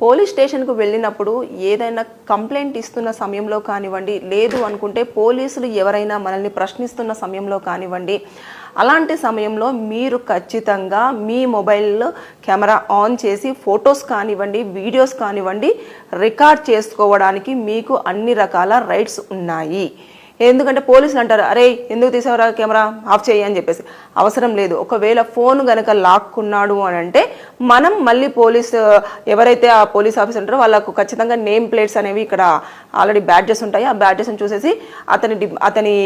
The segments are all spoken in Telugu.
పోలీస్ స్టేషన్కు వెళ్ళినప్పుడు ఏదైనా కంప్లైంట్ ఇస్తున్న సమయంలో కానివ్వండి, లేదు అనుకుంటే పోలీసులు ఎవరైనా మనల్ని ప్రశ్నిస్తున్న సమయంలో కానివ్వండి, అలాంటి సమయంలో మీరు ఖచ్చితంగా మీ మొబైల్లో కెమెరా ఆన్ చేసి ఫొటోస్ కానివ్వండి, వీడియోస్ కానివ్వండి రికార్డ్ చేసుకోవడానికి మీకు అన్ని రకాల రైట్స్ ఉన్నాయి. ఎందుకంటే పోలీసులు అంటారు, అరే ఎందుకు తీసావరా కెమెరా ఆఫ్ చేయి అని చెప్పేసి. అవసరం లేదు. ఒకవేళ ఫోన్ కనుక లాక్కున్నాడు అని అంటే మనం మళ్ళీ ఎవరైతే ఆ పోలీస్ ఆఫీసర్ ఉంటారో వాళ్ళకు ఖచ్చితంగా నేమ్ ప్లేట్స్ అనేవి ఇక్కడ ఆల్రెడీ బ్యాడ్జెస్ ఉంటాయి. ఆ బ్యాడ్జెస్ని చూసేసి అతని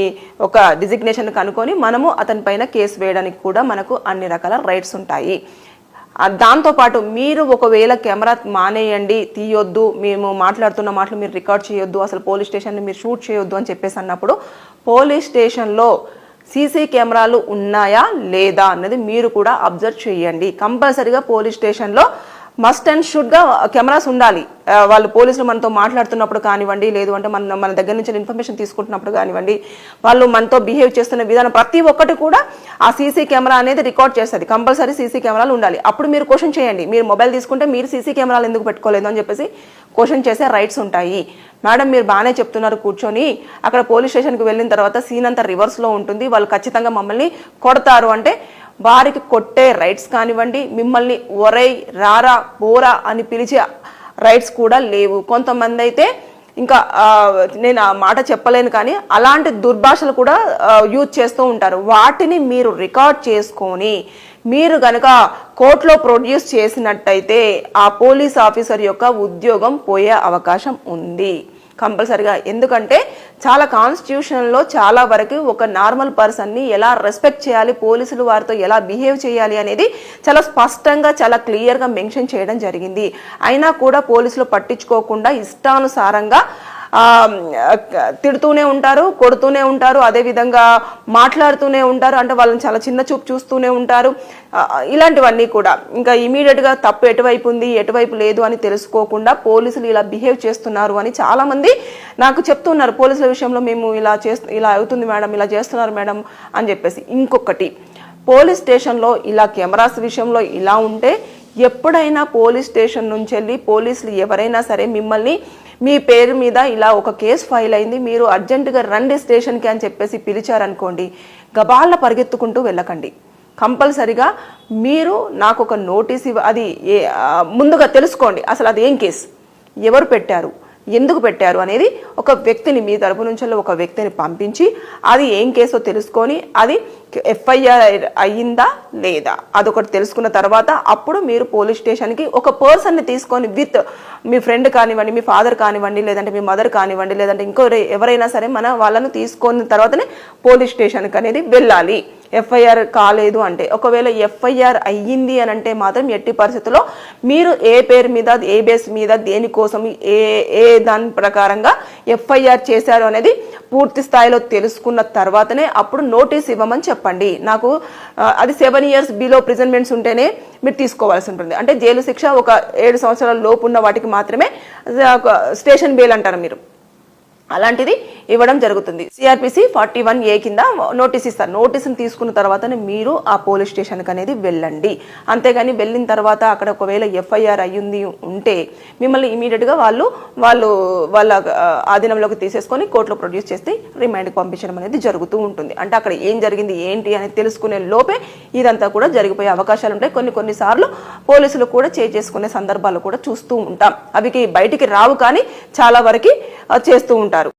ఒక డిజిగ్నేషన్ కనుక్కొని మనము అతని పైన కేసు వేయడానికి కూడా మనకు అన్ని రకాల రైట్స్ ఉంటాయి. దాంతోపాటు మీరు ఒకవేళ కెమెరా మానేయండి, తీయొద్దు, మేము మాట్లాడుతున్న మాటలు మీరు రికార్డ్ చేయొద్దు, అసలు పోలీస్ స్టేషన్ని మీరు షూట్ చేయొద్దు అని చెప్పేసి అన్నప్పుడు పోలీస్ స్టేషన్లో సీసీ కెమెరాలు ఉన్నాయా లేదా అన్నది మీరు కూడా అబ్జర్వ్ చేయండి. కంపల్సరీగా పోలీస్ స్టేషన్లో మస్ట్ అండ్ షుడ్గా కెమెరాస్ ఉండాలి. వాళ్ళు పోలీసులు మనతో మాట్లాడుతున్నప్పుడు కానివ్వండి, లేదు అంటే మన దగ్గర నుంచి ఇన్ఫర్మేషన్ తీసుకుంటున్నప్పుడు కానివ్వండి, వాళ్ళు మనతో బిహేవ్ చేస్తున్న విధానం ప్రతి ఒక్కటి కూడా ఆ సీసీ కెమెరా అనేది రికార్డ్ చేస్తుంది. కంపల్సరీ సీసీ కెమెరాలు ఉండాలి. అప్పుడు మీరు క్వశ్చన్ చేయండి, మీరు మొబైల్ తీసుకుంటే మీరు సీసీ కెమెరాలు ఎందుకు పెట్టుకోలేదు అని చెప్పేసి క్వశ్చన్ చేసే రైట్స్ ఉంటాయి. మేడం మీరు బాగానే చెప్తున్నారు కూర్చొని, అక్కడ పోలీస్ స్టేషన్కి వెళ్ళిన తర్వాత సీన్ అంతా రివర్స్లో ఉంటుంది, వాళ్ళు ఖచ్చితంగా మమ్మల్ని కొడతారు అంటే వారికి కొట్టే రైట్స్ కానివ్వండి, మిమ్మల్ని ఒరై రారా పోరా అని పిలిచే రైట్స్ కూడా లేవు. కొంతమంది అయితే ఇంకా నేను ఆ మాట చెప్పలేను కానీ అలాంటి దుర్భాషలు కూడా యూజ్ చేస్తూ ఉంటారు. వాటిని మీరు రికార్డ్ చేసుకొని మీరు కనుక కోర్టులో ప్రొడ్యూస్ చేసినట్టయితే ఆ పోలీస్ ఆఫీసర్ యొక్క ఉద్యోగం పోయే అవకాశం ఉంది కంపల్సరిగా. ఎందుకంటే చాలా కాన్స్టిట్యూషన్లో చాలా వరకు ఒక నార్మల్ పర్సన్ని ఎలా రెస్పెక్ట్ చేయాలి, పోలీసులు వారితో ఎలా బిహేవ్ చేయాలి అనేది చాలా స్పష్టంగా చాలా క్లియర్గా మెన్షన్ చేయడం జరిగింది. అయినా కూడా పోలీసులు పట్టించుకోకుండా ఇష్టానుసారంగా తిడుతూనే ఉంటారు, కొడుతూనే ఉంటారు, అదేవిధంగా మాట్లాడుతూనే ఉంటారు, అంటే వాళ్ళని చాలా చిన్న చూపు చూస్తూనే ఉంటారు. ఇలాంటివన్నీ కూడా ఇంకా ఇమీడియట్గా తప్పు ఎటువైపు ఉంది ఎటువైపు లేదు అని తెలుసుకోకుండా పోలీసులు ఇలా బిహేవ్ చేస్తున్నారు అని చాలామంది నాకు చెప్తున్నారు. పోలీసుల విషయంలో మేము ఇలా అవుతుంది మేడం, ఇలా చేస్తున్నారు మేడం అని చెప్పేసి. ఇంకొకటి, పోలీస్ స్టేషన్లో ఇలా కెమెరాస్ విషయంలో ఇలా ఉంటే ఎప్పుడైనా పోలీస్ స్టేషన్ నుంచి వెళ్ళి పోలీసులు ఎవరైనా సరే మిమ్మల్ని మీ పేరు మీద ఇలా ఒక కేసు ఫైల్ అయింది, మీరు అర్జెంటుగా రండి స్టేషన్కి అని చెప్పేసి పిలిచారనుకోండి, గబాళ్ళ పరిగెత్తుకుంటూ వెళ్ళకండి. కంపల్సరిగా మీరు నాకు ఒక నోటీస్ అది ముందుగా తెలుసుకోండి. అసలు అది ఏం కేసు, ఎవరు పెట్టారు, ఎందుకు పెట్టారు అనేది ఒక వ్యక్తిని మీ తరపు నుంచి ఒక వ్యక్తిని పంపించి అది ఏం కేసో తెలుసుకొని అది ఎఫ్ఐఆర్ అయ్యిందా లేదా అదొకటి తెలుసుకున్న తర్వాత అప్పుడు మీరు పోలీస్ స్టేషన్కి ఒక పర్సన్ని తీసుకొని విత్ మీ ఫ్రెండ్ కానివ్వండి, మీ ఫాదర్ కానివ్వండి, లేదంటే మీ మదర్ కానివ్వండి, లేదంటే ఇంకో ఎవరైనా సరే వాళ్ళను తీసుకున్న తర్వాతనే పోలీస్ స్టేషన్కి అనేది వెళ్ళాలి. ఎఫ్ఐఆర్ కాలేదు అంటే, ఒకవేళ ఎఫ్ఐఆర్ అయ్యింది అని అంటే మాత్రం ఎట్టి పరిస్థితుల్లో మీరు ఏ పేరు మీద, ఏ బేస్ మీద, దేనికోసం, ఏ దాని ప్రకారంగా ఎఫ్ఐఆర్ చేశారు అనేది పూర్తి స్థాయిలో తెలుసుకున్న తర్వాతనే అప్పుడు నోటీస్ ఇవ్వమని చెప్పండి. నాకు అది 7 years బిలో ప్రిజన్మెంట్స్ ఉంటేనే మీరు తీసుకోవాల్సి ఉంటుంది. అంటే జైలు శిక్ష ఒక 7 సంవత్సరాల లోపు ఉన్న వాటికి మాత్రమే స్టేషన్ బెయిల్ అంటారు మీరు, అలాంటిది ఇవ్వడం జరుగుతుంది. సిఆర్పిసి 41A కింద నోటీస్ ఇస్తారు. నోటీసుని తీసుకున్న తర్వాతనే మీరు ఆ పోలీస్ స్టేషన్కి అనేది వెళ్ళండి. అంతేగాని వెళ్ళిన తర్వాత అక్కడ ఒకవేళ ఎఫ్ఐఆర్ అయ్యింది ఉంటే మిమ్మల్ని ఇమీడియట్గా వాళ్ళ ఆధీనంలోకి తీసేసుకొని కోర్టులో ప్రొడ్యూస్ చేస్తే రిమైండ్కి పంపించడం అనేది జరుగుతూ ఉంటుంది. అంటే అక్కడ ఏం జరిగింది ఏంటి అనేది తెలుసుకునే లోపే ఇదంతా కూడా జరిగిపోయే అవకాశాలు ఉంటాయి. కొన్నిసార్లు పోలీసులు కూడా చేసుకునే సందర్భాలు కూడా చూస్తూ ఉంటాం. అవి బయటికి రావు కానీ చాలా వరకు చేస్తూ ఉంటారు.